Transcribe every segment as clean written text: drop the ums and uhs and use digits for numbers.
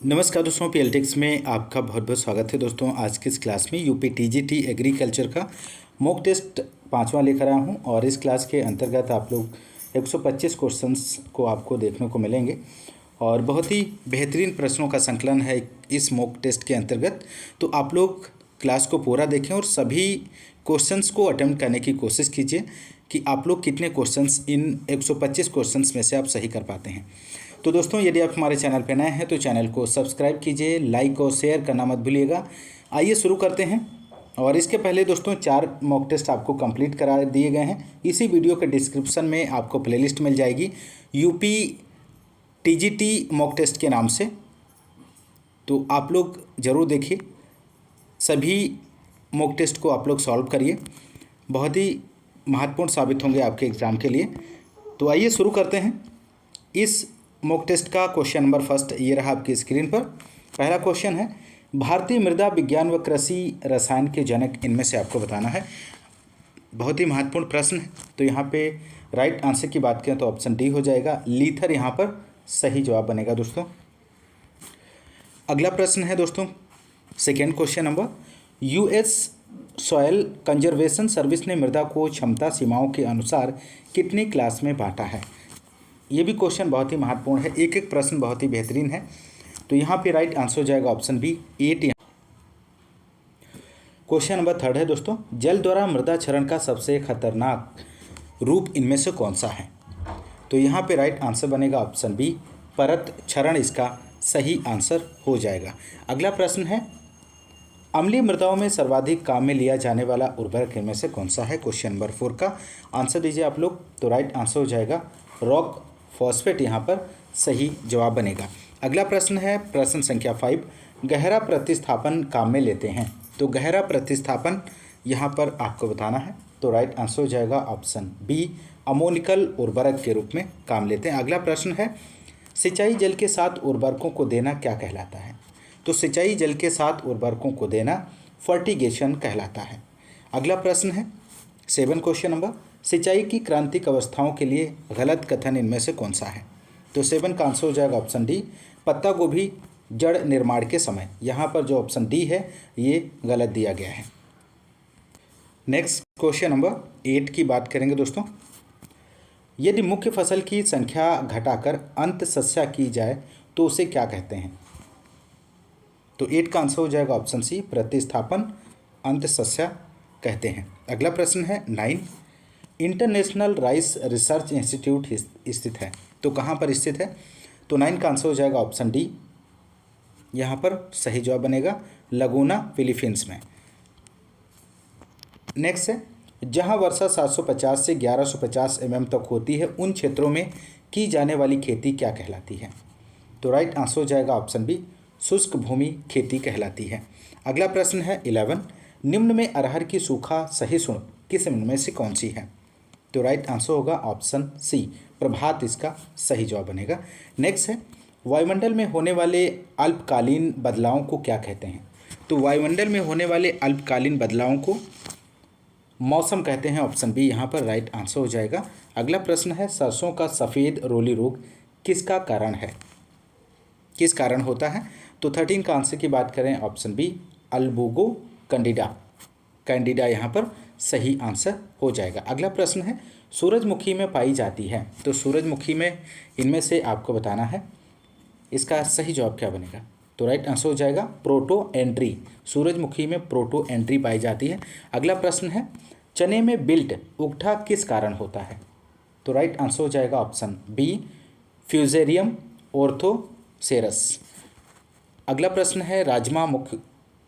नमस्कार दोस्तों, पीएलटेक्स में आपका बहुत बहुत स्वागत है। दोस्तों आज की इस क्लास में यूपी टीजीटी एग्रीकल्चर का मॉक टेस्ट 5वां लेकर आया हूं और इस क्लास के अंतर्गत आप लोग 125 क्वेश्चंस को आपको देखने को मिलेंगे और बहुत ही बेहतरीन प्रश्नों का संकलन है इस मॉक टेस्ट के अंतर्गत। तो आप लोग क्लास को पूरा देखें और सभी क्वेश्चंस को अटेम्प्ट करने की कोशिश कीजिए कि आप लोग कितने क्वेश्चंस इन 125 क्वेश्चंस में से आप सही कर पाते हैं। तो दोस्तों यदि आप हमारे चैनल पर नए हैं तो चैनल को सब्सक्राइब कीजिए, लाइक और शेयर करना मत भूलिएगा। आइए शुरू करते हैं। और इसके पहले दोस्तों 4 मॉक टेस्ट आपको कंप्लीट करा दिए गए हैं। इसी वीडियो के डिस्क्रिप्शन में आपको प्लेलिस्ट मिल जाएगी यूपी टीजीटी मॉक टेस्ट के नाम से, तो आप लोग ज़रूर देखिए। सभी मॉक टेस्ट को आप लोग सॉल्व करिए, बहुत ही महत्वपूर्ण साबित होंगे आपके एग्ज़ाम के लिए। तो आइए शुरू करते हैं। इस मॉक टेस्ट का क्वेश्चन नंबर फर्स्ट ये रहा आपकी स्क्रीन पर। पहला क्वेश्चन है, भारतीय मृदा विज्ञान व कृषि रसायन के जनक इनमें से आपको बताना है। बहुत ही महत्वपूर्ण प्रश्न है। तो यहाँ पे राइट आंसर की बात करें तो ऑप्शन डी हो जाएगा, लीथर यहाँ पर सही जवाब बनेगा दोस्तों। अगला प्रश्न है दोस्तों, second question number, US soil conservation service ने मृदा को क्षमता सीमाओं के अनुसार कितनी क्लास में बांटा है। ये भी क्वेश्चन बहुत ही महत्वपूर्ण है, एक एक प्रश्न बहुत ही बेहतरीन है। तो यहाँ पे राइट आंसर हो जाएगा option B 8। Question number third है दोस्तों, जल द्वारा मृदा क्षरण का सबसे खतरनाक रूप इनमें से कौन सा है। तो यहाँ पे राइट आंसर बनेगा ऑप्शन बी परत क्षरण, इसका सही आंसर हो जाएगा। अगला प्रश्न है, अम्लीय मृदाओं में सर्वाधिक काम में लिया जाने वाला उर्वरक इनमें से कौन सा है। क्वेश्चन नंबर 4 का आंसर दीजिए आप लोग। तो राइट आंसर हो जाएगा रॉक फॉस्फेट, यहाँ पर सही जवाब बनेगा। अगला प्रश्न है प्रश्न संख्या 5, गहरा प्रतिस्थापन काम में लेते हैं। तो गहरा प्रतिस्थापन यहाँ पर आपको बताना है। तो राइट आंसर हो जाएगा ऑप्शन बी अमोनिकल उर्वरक के रूप में काम लेते हैं। अगला प्रश्न है, सिंचाई जल के साथ उर्वरकों को देना क्या कहलाता है। तो सिंचाई जल के साथ उर्वरकों को देना फर्टिगेशन कहलाता है। अगला प्रश्न है 7 क्वेश्चन नंबर, सिंचाई की क्रांतिक अवस्थाओं के लिए गलत कथन इनमें से कौन सा है। तो 7 का आंसर हो जाएगा ऑप्शन डी पत्ता गोभी जड़ निर्माण के समय। यहाँ पर जो ऑप्शन डी है ये गलत दिया गया है। नेक्स्ट क्वेश्चन नंबर 8 की बात करेंगे दोस्तों, यदि मुख्य फसल की संख्या घटाकर अंत सस्या की जाए तो उसे क्या कहते हैं। तो 8 का आंसर हो जाएगा ऑप्शन सी प्रतिस्थापन अंत सस्या कहते हैं। अगला प्रश्न है 9, इंटरनेशनल राइस रिसर्च इंस्टीट्यूट स्थित है। तो कहाँ पर स्थित है। तो 9 का आंसर हो जाएगा ऑप्शन डी, यहाँ पर सही जवाब बनेगा लगूना फिलीपींस में। नेक्स्ट है, जहाँ वर्षा 750 से 1150 mm तक होती है उन क्षेत्रों में की जाने वाली खेती क्या कहलाती है। तो राइट आंसर हो जाएगा ऑप्शन बी शुष्क भूमि खेती कहलाती है। अगला प्रश्न है 11, निम्न में अरहर की सूखा सहिष्णु किस्म में से कौन सी है। तो राइट आंसर होगा ऑप्शन सी प्रभात, इसका सही जवाब बनेगा। नेक्स्ट है, वायुमंडल में होने वाले अल्पकालीन बदलावों को क्या कहते हैं। तो वायुमंडल में होने वाले अल्पकालीन बदलावों को मौसम कहते हैं। ऑप्शन बी यहाँ पर राइट आंसर हो जाएगा। अगला प्रश्न है, सरसों का सफ़ेद रोली रोग किसका कारण है, किस कारण होता है। तो 13 का आंसर की बात करें ऑप्शन बी अल्बुगो कैंडिडा यहाँ पर सही आंसर हो जाएगा। अगला प्रश्न है, सूरजमुखी में पाई जाती है। तो सूरजमुखी में इनमें से आपको बताना है, इसका सही जवाब क्या बनेगा। तो राइट आंसर हो जाएगा प्रोटो एंट्री, सूरजमुखी में प्रोटो एंट्री पाई जाती है। अगला प्रश्न है, चने में बिल्ट उगठा किस कारण होता है। तो राइट आंसर हो जाएगा ऑप्शन बी फ्यूजेरियम ऑर्थोसेरस। अगला प्रश्न है, राजमा मुख्य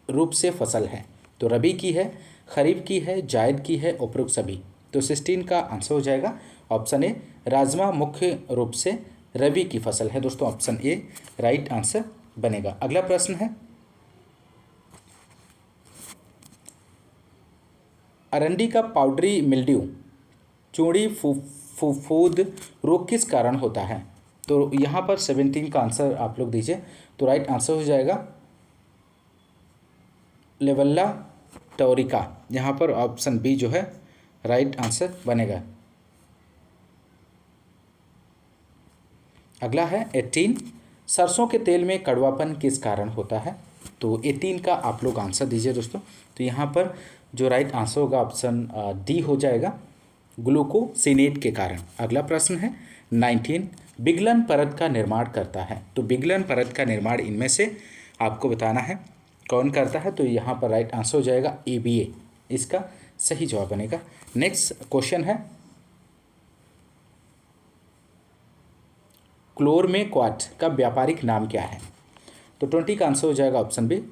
रूप से फसल है। तो रबी की है, खरीफ की है, जायद की है, उपरोक्त सभी। तो 16 का आंसर हो जाएगा ऑप्शन ए राजमा मुख्य रूप से रबी की फसल है दोस्तों, ऑप्शन ए राइट आंसर बनेगा। अगला प्रश्न है, अरंडी का पाउडरी मिल्ड्यू चूड़ी फूफूद रोग किस कारण होता है। तो यहाँ पर 17 का आंसर आप लोग दीजिए। तो राइट आंसर हो जाएगा लेवल्ला टोरिका, यहाँ पर ऑप्शन बी जो है राइट आंसर बनेगा। अगला है 18, सरसों के तेल में कड़वापन किस कारण होता है? तो ये 3 का आप लोग आंसर दीजिए दोस्तों। तो यहाँ पर जो राइट आंसर होगा ऑप्शन डी हो जाएगा, ग्लूकोसिनेट के कारण। अगला प्रश्न है 19, विगलन परत का निर्माण करता है। तो विगलन परत का निर्माण इनमें से आपको बताना है कौन करता है। तो यहाँ पर राइट आंसर हो जाएगा ABA, इसका सही जवाब बनेगा। नेक्स्ट क्वेश्चन है क्लोरमेक्वाट का व्यापारिक नाम क्या है? तो 20 का आंसर हो जाएगा ऑप्शन बी,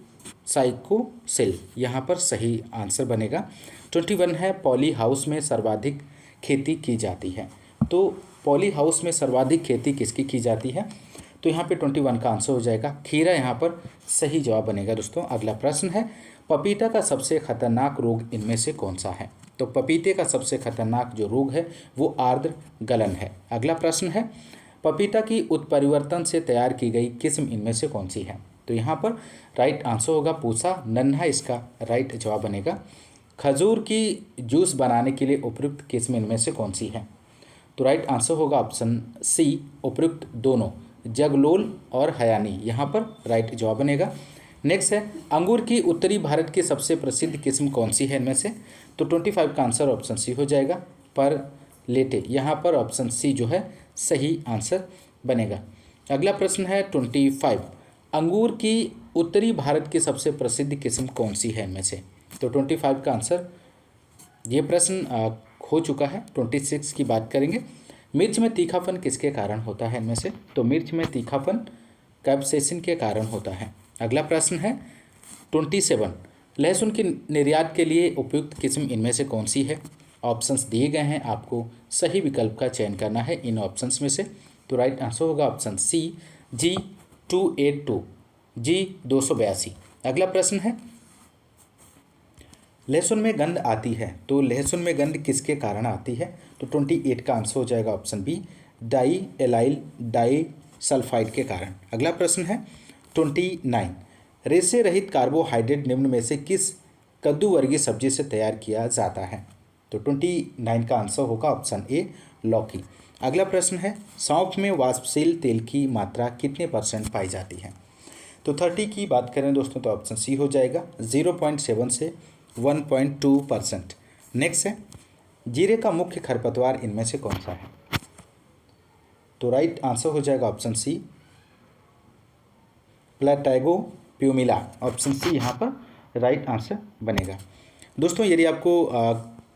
साइकोसेल, यहाँ पर सही आंसर बनेगा। 21 है पॉली हाउस में सर्वाधिक खेती की जाती है। तो पॉली हाउस में सर्वाधिक खेती किसकी की जाती है? तो यहाँ पे 21 का आंसर हो जाएगा खीरा, यहाँ पर सही जवाब बनेगा दोस्तों। अगला प्रश्न है पपीता का सबसे खतरनाक रोग इनमें से कौन सा है? तो पपीते का सबसे खतरनाक जो रोग है वो आर्द्र गलन है। अगला प्रश्न है पपीता की उत्परिवर्तन से तैयार की गई किस्म इनमें से कौन सी है? तो यहाँ पर राइट आंसर होगा पूसा नन्हा, इसका राइट जवाब बनेगा। खजूर की जूस बनाने के लिए उपयुक्त किस्म इनमें से कौन सी है? तो राइट आंसर होगा ऑप्शन सी, उपयुक्त दोनों, जगलोल और हयानी, यहाँ पर राइट जवाब बनेगा। नेक्स्ट है अंगूर की उत्तरी भारत की सबसे प्रसिद्ध किस्म कौन सी है इनमें से? तो 25 का आंसर ऑप्शन सी हो जाएगा, पर लेटे, यहाँ पर ऑप्शन सी जो है सही आंसर बनेगा। अगला प्रश्न है 25, अंगूर की उत्तरी भारत की सबसे प्रसिद्ध किस्म कौन सी है इनमें से? तो 25 का आंसर, ये प्रश्न हो चुका है। 26 की बात करेंगे, मिर्च में तीखापन किसके कारण होता है इनमें से? तो मिर्च में तीखापन कैप्सेसिन के कारण होता है। अगला प्रश्न है 27, लहसुन के निर्यात के लिए उपयुक्त किस्म इनमें से कौन सी है? ऑप्शंस दिए गए हैं, आपको सही विकल्प का चयन करना है इन ऑप्शंस में से। तो राइट आंसर होगा ऑप्शन सी, G282, G282। अगला प्रश्न है लहसुन में गंध आती है, तो लहसुन में गंध किसके कारण आती है? तो 28 का आंसर हो जाएगा option B, di allyl disulphide के कारण। अगला प्रश्न है 29, रेशे रहित कार्बोहाइड्रेट निम्न में से किस कद्दू वर्गीय सब्जी से तैयार किया जाता है? तो 29 का आंसर होगा ऑप्शन ए, लौकी। अगला प्रश्न है सौंफ में वाष्पशील तेल की मात्रा कितने % पाई जाती है? तो 30 की बात करें दोस्तों तो ऑप्शन सी हो जाएगा, 0.7 से 1.2%। नेक्स्ट है जीरे का मुख्य खरपतवार इनमें से कौन सा है? तो राइट आंसर हो जाएगा ऑप्शन सी, प्लेटैगो प्यूमिला, ऑप्शन सी यहाँ पर राइट आंसर बनेगा। दोस्तों यदि आपको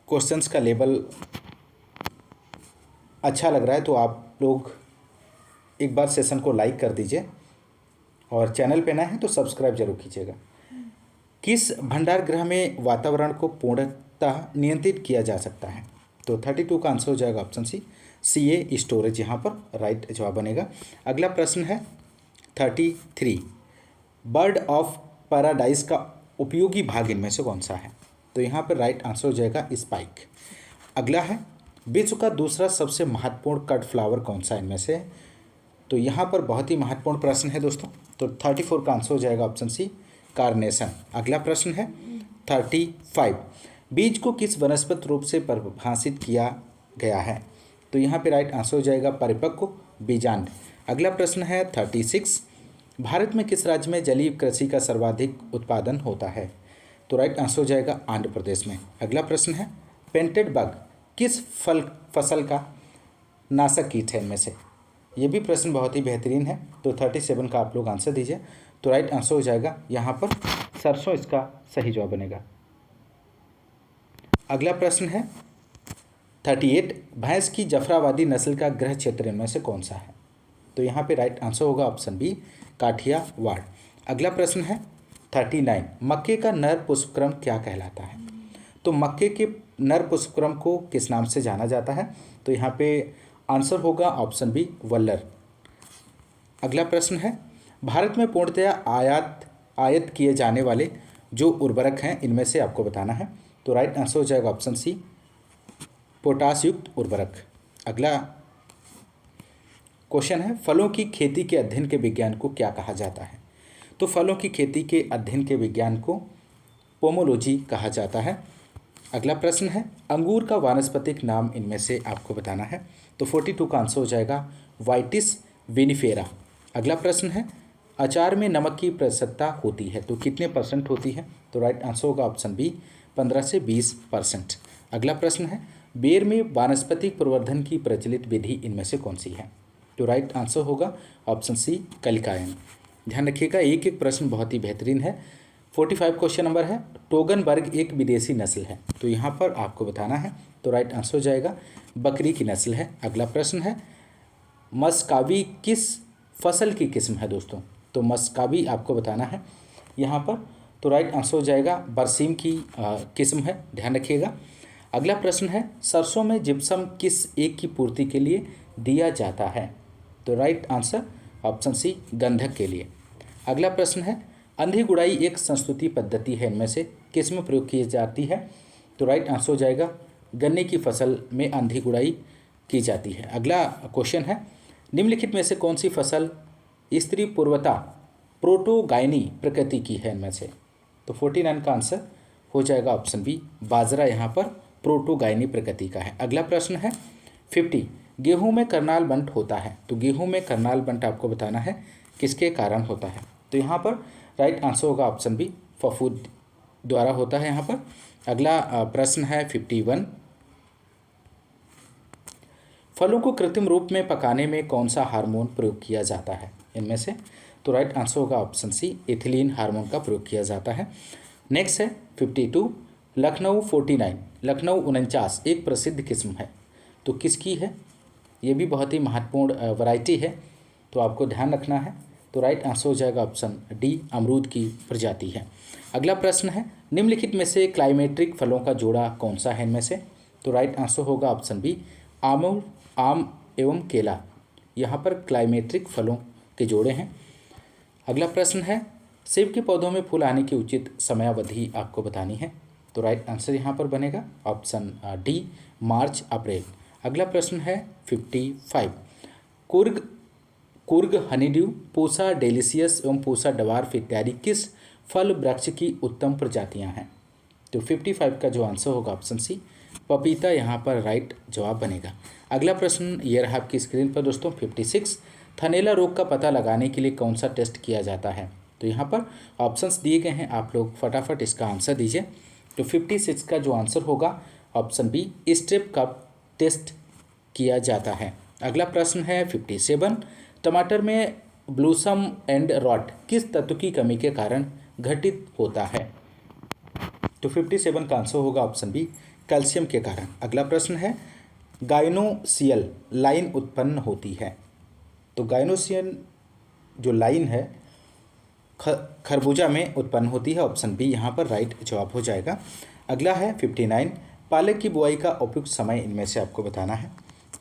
क्वेश्चंस का लेवल अच्छा लग रहा है तो आप लोग एक बार सेशन को लाइक कर दीजिए और चैनल पे नए हैं तो सब्सक्राइब जरूर कीजिएगा। किस भंडार गृह में वातावरण को पूर्णतः नियंत्रित किया जा सकता है? तो 32 का आंसर हो जाएगा ऑप्शन सी, CA स्टोरेज, यहाँ पर राइट जवाब बनेगा। अगला प्रश्न है 33, बर्ड ऑफ पैराडाइज का उपयोगी भाग इनमें से कौन सा है? तो यहाँ पर राइट आंसर हो जाएगा स्पाइक। अगला है विश्व का दूसरा सबसे महत्वपूर्ण कट फ्लावर कौन सा इनमें से? तो यहाँ पर बहुत ही महत्वपूर्ण प्रश्न है दोस्तों। तो 34 का आंसर हो जाएगा ऑप्शन सी, कार्नेशन। अगला प्रश्न है 35, बीज को किस वनस्पति रूप से परिभाषित किया गया है? तो यहाँ पे राइट आंसर हो जाएगा परिपक्व बीजांड। अगला प्रश्न है 36, भारत में किस राज्य में जलीय कृषि का सर्वाधिक उत्पादन होता है? तो राइट आंसर हो जाएगा आंध्र प्रदेश में। अगला प्रश्न है पेंटेड बग किस फसल का नाशक कीट है इनमें से? ये भी प्रश्न बहुत ही बेहतरीन है। तो 37 का आप लोग आंसर दीजिए। तो राइट आंसर हो जाएगा यहाँ पर सरसों, इसका सही जवाब बनेगा। अगला प्रश्न है 38, भैंस की जफराबादी नस्ल का गृह क्षेत्र इनमें से कौन सा है? तो यहाँ पे राइट आंसर होगा ऑप्शन बी, काठियावाड़। अगला प्रश्न है 39, मक्के का नर पुष्पक्रम क्या कहलाता है? तो मक्के के नर पुष्पक्रम को किस नाम से जाना जाता है? तो यहाँ पे आंसर होगा ऑप्शन बी, वल्लर। अगला प्रश्न है भारत में पूर्णतया आयात किए जाने वाले जो उर्वरक हैं इनमें से आपको बताना है। तो राइट आंसर हो जाएगा ऑप्शन सी, पोटाश युक्त उर्वरक। अगला क्वेश्चन है फलों की खेती के अध्ययन के विज्ञान को क्या कहा जाता है? तो फलों की खेती के अध्ययन के विज्ञान को पोमोलॉजी कहा जाता है। अगला प्रश्न है अंगूर का वानस्पतिक नाम इनमें से आपको बताना है। तो 42 का आंसर हो जाएगा वाइटिस विनिफेरा। अगला प्रश्न है अचार में नमक की प्रतिशतता होती है तो कितने परसेंट होती है? तो राइट आंसर होगा ऑप्शन बी 15 से 20%। अगला प्रश्न है बेर में वानस्पतिक प्रवर्धन की प्रचलित विधि इनमें से कौन सी है? तो राइट आंसर होगा ऑप्शन सी कलिकायन। ध्यान रखिएगा, एक एक प्रश्न बहुत ही बेहतरीन है। 45 क्वेश्चन नंबर है टोगनबर्ग एक विदेशी नस्ल है तो यहाँ पर आपको बताना है। तो राइट आंसर हो जाएगा बकरी की नस्ल है। अगला प्रश्न है मस्कावी किस फसल की किस्म है दोस्तों? तो मस्कावी आपको बताना है यहाँ पर। तो राइट आंसर हो जाएगा बरसीम की किस्म है, ध्यान रखिएगा। अगला प्रश्न है सरसों में जिप्सम किस एक की पूर्ति के लिए दिया जाता है? तो राइट आंसर ऑप्शन सी गंधक के लिए। अगला प्रश्न है अंधी गुड़ाई एक संस्तुति पद्धति है, इनमें से किस में प्रयोग की जाती है? तो राइट आंसर हो जाएगा गन्ने की फसल में अंधी गुड़ाई की जाती है। अगला क्वेश्चन है निम्नलिखित में से कौन सी फसल स्त्री पूर्वता प्रोटोगाइनी प्रकृति की है इनमें से? तो 49 का आंसर हो जाएगा ऑप्शन बी बाजरा यहाँ पर प्रोटोगाइनी प्रकृति का है। अगला प्रश्न है 50 गेहूं में करनाल बंट होता है तो गेहूं में करनाल बंट आपको बताना है किसके कारण होता है? तो यहाँ पर राइट आंसर होगा ऑप्शन बी फफूंद द्वारा होता है यहाँ पर। अगला प्रश्न है 51 फलों को कृत्रिम रूप में पकाने में कौन सा हार्मोन प्रयोग किया जाता है इनमें से? तो राइट आंसर होगा ऑप्शन सी एथिलीन हार्मोन का प्रयोग किया जाता है। नेक्स्ट है 52 लखनऊ 49 लखनऊ 49 एक प्रसिद्ध किस्म है तो किसकी है? ये भी बहुत ही महत्वपूर्ण वैरायटी है तो आपको ध्यान रखना है। तो राइट आंसर हो जाएगा ऑप्शन डी अमरूद की प्रजाति है। अगला प्रश्न है निम्नलिखित में से क्लाइमेट्रिक फलों का जोड़ा कौन सा है इनमें से? तो राइट आंसर होगा ऑप्शन बी आम एवं केला, यहाँ पर क्लाइमेट्रिक फलों के जोड़े हैं। अगला प्रश्न है सेब के पौधों में फूल आने की उचित समयावधि आपको बतानी है। तो राइट आंसर यहाँ पर बनेगा ऑप्शन डी मार्च अप्रैल। अगला प्रश्न है 55 कुर्ग हनीड्यू पूसा डेलिशियस एवं पूसा डवार्फ इत्यादि किस फल वृक्ष की उत्तम प्रजातियां हैं? तो 55 का जो आंसर होगा ऑप्शन सी पपीता यहाँ पर राइट जवाब बनेगा। अगला प्रश्न ये रहा आपकी स्क्रीन पर दोस्तों 56 थनैला रोग का पता लगाने के लिए कौन सा टेस्ट किया जाता है? तो यहाँ पर ऑप्शंस दिए गए हैं, आप लोग फटाफट इसका आंसर दीजिए। तो 56 का जो आंसर होगा ऑप्शन बी स्ट्रेप का टेस्ट किया जाता है। अगला प्रश्न है 57 टमाटर में ब्लूसम एंड रॉट किस तत्व की कमी के कारण घटित होता है? तो 57 का आंसर होगा ऑप्शन बी कैल्शियम के कारण। अगला प्रश्न है गायनोसियल लाइन उत्पन्न होती है तो गायनोसियल जो लाइन है खरबूजा में उत्पन्न होती है, ऑप्शन बी यहाँ पर राइट जवाब हो जाएगा। अगला है 59 पालक की बुआई का उपयुक्त समय इनमें से आपको बताना है।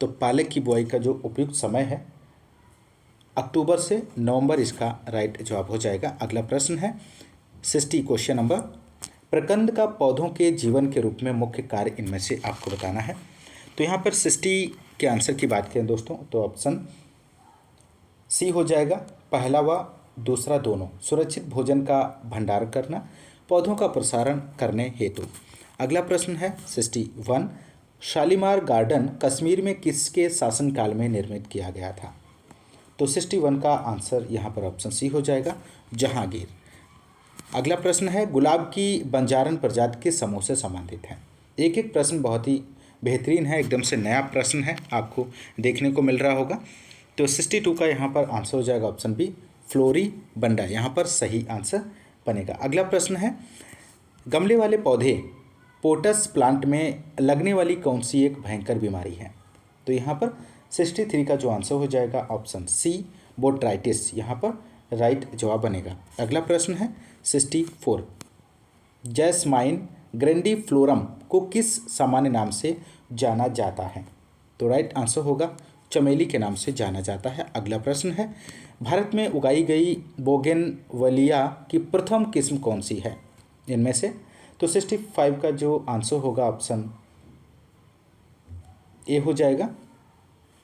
तो पालक की बुआई का जो उपयुक्त समय है अक्टूबर से नवंबर, इसका राइट जवाब हो जाएगा। अगला प्रश्न है 60 क्वेश्चन नंबर प्रकंद का पौधों के जीवन के रूप में मुख्य कार्य इनमें से आपको बताना है। तो यहाँ पर 60 के आंसर की बात करें दोस्तों तो ऑप्शन सी हो जाएगा पहला व दूसरा दोनों सुरक्षित भोजन का भंडारण करना पौधों का प्रसारण करने हेतु। अगला प्रश्न है 61 शालीमार गार्डन कश्मीर में किसके शासनकाल में निर्मित किया गया था? तो 61 का आंसर यहाँ पर ऑप्शन सी हो जाएगा जहांगीर। अगला प्रश्न है गुलाब की बंजारन प्रजाति किस समूह से संबंधित है? एक एक प्रश्न बहुत ही बेहतरीन है, एकदम से नया प्रश्न है, आपको देखने को मिल रहा होगा। तो 62 का यहाँ पर आंसर हो जाएगा ऑप्शन बी फ्लोरी बंडा, यहाँ पर सही आंसर बनेगा। अगला प्रश्न है गमले वाले पौधे पोटस प्लांट में लगने वाली कौन सी एक भयंकर बीमारी है? तो यहाँ पर 63 का जो आंसर हो जाएगा ऑप्शन सी बोट्राइटिस, यहाँ पर राइट जवाब बनेगा। अगला प्रश्न है 64 जैस्माइन ग्रेंडिफ्लोरम को किस सामान्य नाम से जाना जाता है? तो राइट आंसर होगा चमेली के नाम से जाना जाता है। अगला प्रश्न है भारत में उगाई गई बोगेनवेलिया की प्रथम किस्म कौन सी है इनमें से? तो 65 का जो आंसर होगा ऑप्शन ए हो जाएगा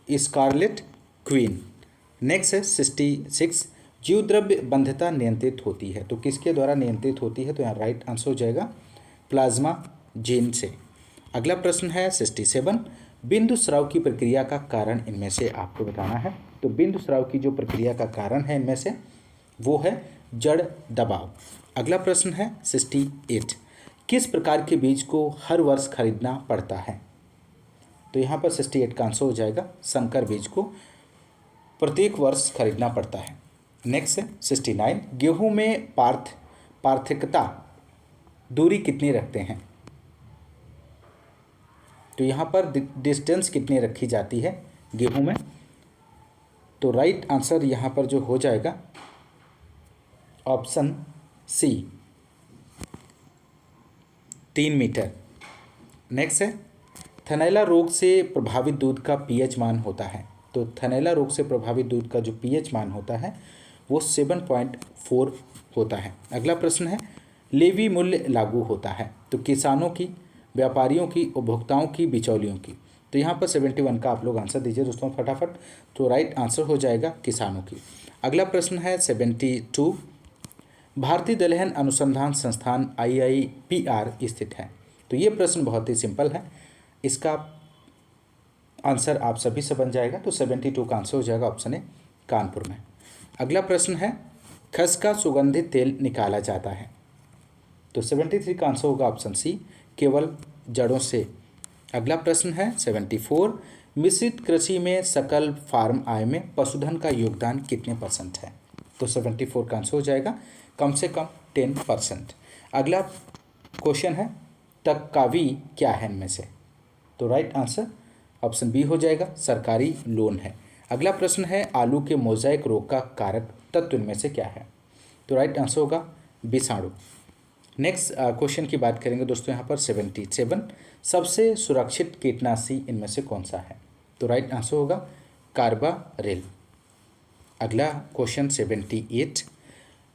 स्कारलेट क्वीन। नेक्स्ट है 66 जीव द्रव्य बंधता नियंत्रित होती है तो किसके द्वारा नियंत्रित होती है? तो यहाँ राइट आंसर हो जाएगा प्लाज्मा जीन से। अगला प्रश्न है 67 बिंदु स्राव की प्रक्रिया का कारण इनमें से आपको बताना है। तो बिंदु स्राव की जो प्रक्रिया का कारण है इनमें से वो है जड़ दबाव। अगला प्रश्न है 68, किस प्रकार के बीज को हर वर्ष खरीदना पड़ता है? तो यहाँ पर 68 का आंसर हो जाएगा संकर बीज को प्रत्येक वर्ष खरीदना पड़ता है। नेक्स्ट है 69, गेहूं में पार्थक्यता दूरी कितनी रखते हैं? तो यहाँ पर डिस्टेंस कितनी रखी जाती है गेहूं में? तो राइट आंसर यहाँ पर जो हो जाएगा ऑप्शन सी 3 मीटर। नेक्स्ट है थनैला रोग से प्रभावित दूध का पीएच मान होता है। तो थनैला रोग से प्रभावित दूध का जो पीएच मान होता है वो 7.4 होता है। अगला प्रश्न है लेवी मूल्य लागू होता है तो किसानों की, व्यापारियों की, उपभोक्ताओं की, बिचौलियों की? तो यहाँ पर 71 का आप लोग आंसर दीजिए दोस्तों फटाफट। तो राइट आंसर हो जाएगा किसानों की। अगला प्रश्न है 72, भारतीय दलहन अनुसंधान संस्थान IIPR स्थित है। तो ये प्रश्न बहुत ही सिंपल है, इसका आंसर आप सभी से बन जाएगा। तो 72 का आंसर हो जाएगा ऑप्शन ए कानपुर में। अगला प्रश्न है खस का सुगंधित तेल निकाला जाता है। तो 73 का आंसर होगा ऑप्शन सी केवल जड़ों से। अगला प्रश्न है 74, मिश्रित कृषि में सकल फार्म आय में पशुधन का योगदान कितने % है? तो 74 का आंसर हो जाएगा कम से कम 10%। अगला क्वेश्चन है तकावी क्या है इनमें से? तो राइट आंसर ऑप्शन बी हो जाएगा सरकारी लोन है। अगला प्रश्न है आलू के मोज़ेक रोग का कारक तत्व इनमें से क्या है? तो राइट आंसर होगा विषाणु। नेक्स्ट क्वेश्चन की बात करेंगे दोस्तों यहाँ पर 77, सबसे सुरक्षित कीटनाशी इनमें से कौन सा है? तो राइट आंसर होगा कार्बारिल। अगला क्वेश्चन 78,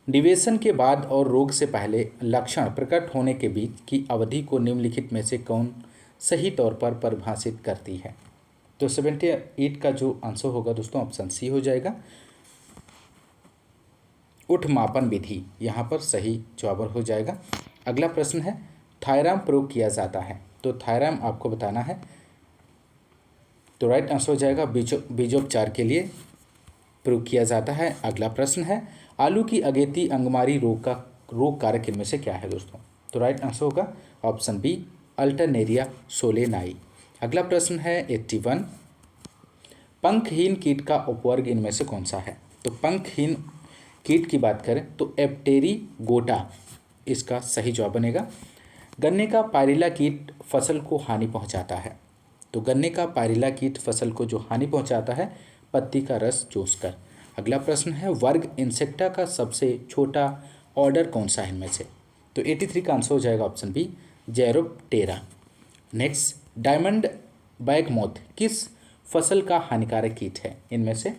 निवेशन के बाद और रोग से पहले लक्षण प्रकट होने के बीच की अवधि को निम्नलिखित में से कौन सही तौर पर परिभाषित करती है? तो 78 का जो आंसर होगा दोस्तों ऑप्शन सी हो जाएगा उठ मापन विधि, यहाँ पर सही जवाब हो जाएगा। अगला प्रश्न है थायराम प्रयोग किया जाता है। तो थायराम आपको बताना है। तो राइट आंसर हो जाएगा बीजोपचार के लिए प्रयोग किया जाता है। अगला प्रश्न है आलू की अगेती अंगमारी रोग कारक इनमें से क्या है दोस्तों? तो राइट आंसर होगा ऑप्शन बी अल्टरनेरिया सोलेनाई। अगला प्रश्न है 81, पंखहीन कीट का उपवर्ग इनमें से कौन सा है? तो पंखहीन कीट की बात करें तो एप्टेरिगोटा इसका सही जवाब बनेगा। गन्ने का पायरिला कीट फसल को हानि पहुंचाता है। तो गन्ने का पायरिला कीट फसल को जो हानि पहुंचाता है पत्ती का रस चूसकर। अगला प्रश्न है वर्ग इंसेक्टा का सबसे छोटा ऑर्डर कौन सा है इनमें से? तो 83 का आंसर हो जाएगा ऑप्शन बी जैरोप्टेरा। नेक्स्ट डायमंड बैग मोथ किस फसल का हानिकारक कीट है इनमें से?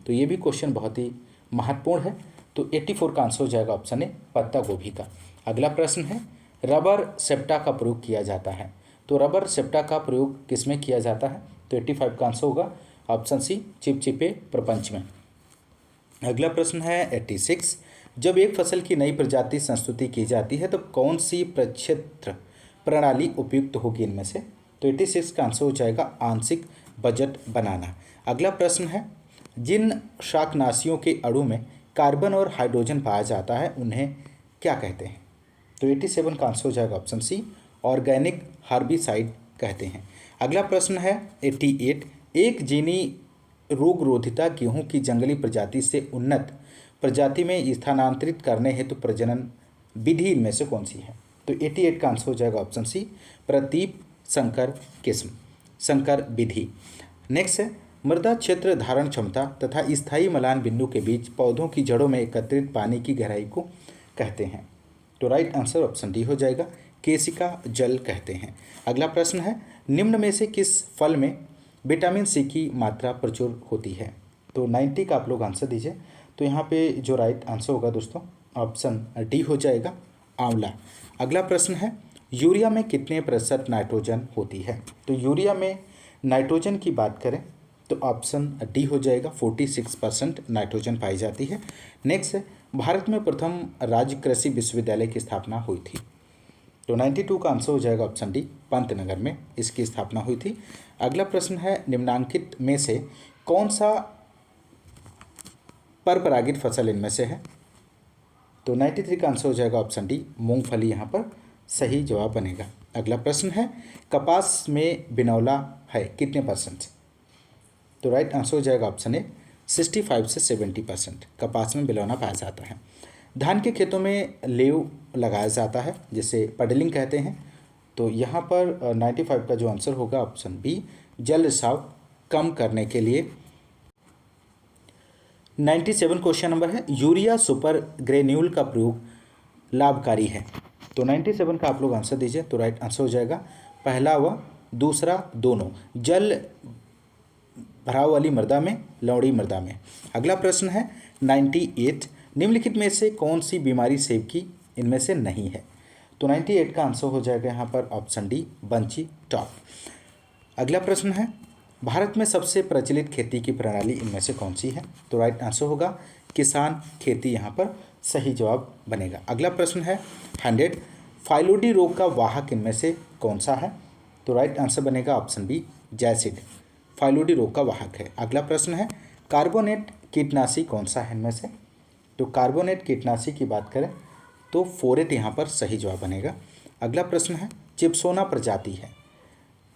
तो ये भी क्वेश्चन बहुत ही महत्वपूर्ण है। तो 84 का आंसर हो जाएगा ऑप्शन ए पत्ता गोभी का। अगला प्रश्न है रबर सेप्टा का प्रयोग किया जाता है। तो रबर सेप्टा का प्रयोग किस में किया जाता है? तो 85 का आंसर होगा ऑप्शन सी चिपचिपे प्रपंच में। अगला प्रश्न है 86, जब एक फसल की नई प्रजाति संस्तुति की जाती है तो कौन सी प्रक्षेत्र प्रणाली उपयुक्त होगी इनमें से? तो 86 का आंसर हो जाएगा आंशिक बजट बनाना। अगला प्रश्न है जिन शाकनाशियों के अणु में कार्बन और हाइड्रोजन पाया जाता है उन्हें क्या कहते हैं? तो 87 का आंसर हो जाएगा ऑप्शन सी ऑर्गेनिक हार्बिसाइड कहते हैं। अगला प्रश्न है 88, एक जीनी रोगरोधिता गेहूं की जंगली प्रजाति से उन्नत प्रजाति में स्थानांतरित करने हेतु प्रजनन विधि इनमें से कौन सी है? तो 88 का आंसर हो जाएगा ऑप्शन सी प्रतीप संकर किस्म संकर विधि। नेक्स्ट है मृदा क्षेत्र धारण क्षमता तथा स्थायी मलान बिंदु के बीच पौधों की जड़ों में एकत्रित पानी की गहराई को कहते हैं। तो राइट आंसर ऑप्शन डी हो जाएगा केशिका जल कहते हैं। अगला प्रश्न है निम्न में से किस फल में विटामिन सी की मात्रा प्रचुर होती है? तो 90 का आप लोग आंसर दीजिए। तो यहाँ पे जो राइट आंसर होगा दोस्तों ऑप्शन डी हो जाएगा आंवला। अगला प्रश्न है यूरिया में कितने प्रतिशत नाइट्रोजन होती है? तो यूरिया में नाइट्रोजन की बात करें तो ऑप्शन डी हो जाएगा 46% नाइट्रोजन पाई जाती है। नेक्स्ट है भारत में प्रथम राज्य कृषि विश्वविद्यालय की स्थापना हुई थी। तो 92 का आंसर हो जाएगा ऑप्शन डी पंतनगर में इसकी स्थापना हुई थी। अगला प्रश्न है निम्नांकित में से कौन सा परपरागित फसल इनमें से है। तो 93 का आंसर हो जाएगा ऑप्शन डी, मूंगफली यहाँ पर सही जवाब बनेगा। अगला प्रश्न है, कपास में बिनौला है कितने %? तो राइट आंसर हो जाएगा ऑप्शन ए, 65 से 70% कपास में बिनौला पाया जाता है। धान के खेतों में लेव लगाया जाता है जिसे पडलिंग कहते हैं। तो यहाँ पर 95 का जो आंसर होगा ऑप्शन बी, जल रिसाव कम करने के लिए। 97 क्वेश्चन नंबर है, यूरिया सुपर ग्रेन्यूल का प्रयोग लाभकारी है। तो 97 का आप लोग आंसर दीजिए। तो राइट आंसर हो जाएगा पहला व दूसरा दोनों, जल भराव वाली मृदा में, लवणी मृदा में। अगला प्रश्न है 98, निम्नलिखित में से कौन सी बीमारी सेब की इनमें से नहीं है? तो 98 का आंसर हो जाएगा यहाँ पर ऑप्शन डी, बंची टॉप। अगला प्रश्न है, भारत में सबसे प्रचलित खेती की प्रणाली इनमें से कौन सी है? तो राइट आंसर होगा किसान खेती यहाँ पर सही जवाब बनेगा। अगला प्रश्न है 100, फाइलोडी रोग का वाहक इनमें से कौन सा है? तो राइट आंसर बनेगा ऑप्शन बी, जैसिड फाइलोडी रोग का वाहक है। अगला प्रश्न है, कार्बोनेट कीटनाशी कौन सा है इनमें से? तो कार्बोनेट कीटनाशी की बात करें तो फोरेट यहाँ पर सही जवाब बनेगा। अगला प्रश्न है, चिप्सोना प्रजाति है,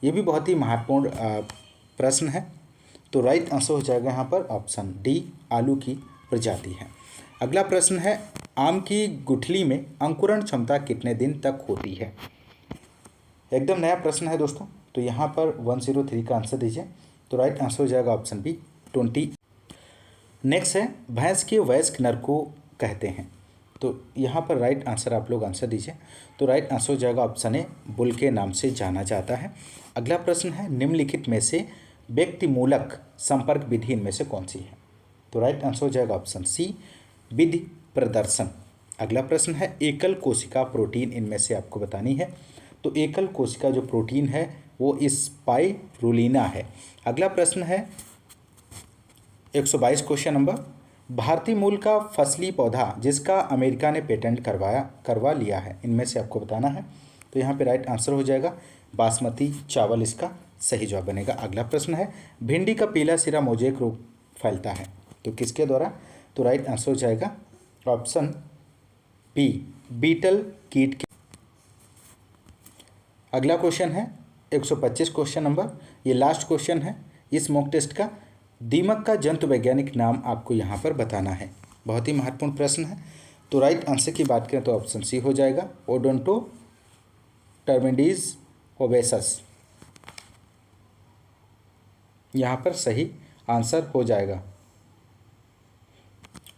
ये भी बहुत ही महत्वपूर्ण प्रश्न है। तो राइट आंसर हो जाएगा यहाँ पर ऑप्शन डी, आलू की प्रजाति है। अगला प्रश्न है, आम की गुठली में अंकुरण क्षमता कितने दिन तक होती है? एकदम नया प्रश्न है दोस्तों। तो यहाँ पर 103 का आंसर दीजिए। तो राइट आंसर हो जाएगा ऑप्शन बी, 20। नेक्स्ट है, भैंस के वयस्क नर को कहते हैं। तो यहाँ पर राइट आंसर आप लोग आंसर दीजिए। तो राइट आंसर हो जाएगा ऑप्शन ए, बुल के नाम से जाना जाता है। अगला प्रश्न है, निम्नलिखित में से व्यक्तिमूलक संपर्क विधि इनमें से कौन सी है? तो राइट आंसर हो जाएगा ऑप्शन सी, विधि प्रदर्शन। अगला प्रश्न है, एकल कोशिका प्रोटीन इनमें से आपको बतानी है। तो एकल कोशिका जो प्रोटीन है वो स्पाइरुलिना है। अगला प्रश्न है 122 क्वेश्चन नंबर, भारतीय मूल का फसली पौधा जिसका अमेरिका ने पेटेंट करवा लिया है इनमें से आपको बताना है। तो यहाँ पे राइट आंसर हो जाएगा बासमती चावल इसका सही जवाब बनेगा। अगला प्रश्न है, भिंडी का पीला सिरा मोजेक रोग फैलता है तो किसके द्वारा? तो राइट आंसर हो जाएगा ऑप्शन बी, बीटल कीट के। अगला क्वेश्चन है 125 क्वेश्चन नंबर, ये लास्ट क्वेश्चन है इस मॉक टेस्ट का। दीमक का जंतु वैज्ञानिक नाम आपको यहाँ पर बताना है, बहुत ही महत्वपूर्ण प्रश्न है। तो राइट आंसर की बात करें तो ऑप्शन सी हो जाएगा, ओडोंटोटर्मिडीज ओबेसस, यहाँ पर सही आंसर हो जाएगा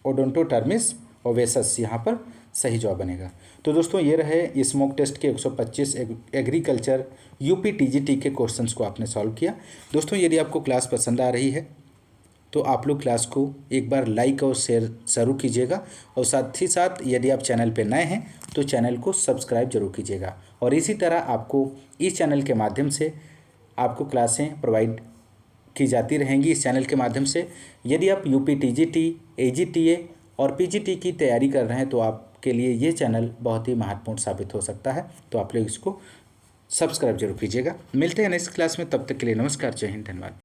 ओडोंटोटर्मिस ओबेसस, यहाँ पर सही जवाब बनेगा। तो दोस्तों ये रहे इस मॉक टेस्ट के 125 एग्रीकल्चर यूपी टीजीटी के क्वेश्चंस को आपने सॉल्व किया। दोस्तों यदि आपको क्लास पसंद आ रही है तो आप लोग क्लास को एक बार लाइक और शेयर ज़रूर कीजिएगा, और साथ ही साथ यदि आप चैनल पर नए हैं तो चैनल को सब्सक्राइब जरूर कीजिएगा। और इसी तरह आपको इस चैनल के माध्यम से आपको क्लासें प्रोवाइड की जाती रहेंगी इस चैनल के माध्यम से। यदि आप यूपी टीजीटी, एजीटीए और पीजीटी की तैयारी कर रहे हैं तो आपके लिए ये चैनल बहुत ही महत्वपूर्ण साबित हो सकता है। तो आप लोग इसको सब्सक्राइब जरूर कीजिएगा। मिलते हैं नेक्स्ट क्लास में, तब तक के लिए नमस्कार, जय हिंद, धन्यवाद।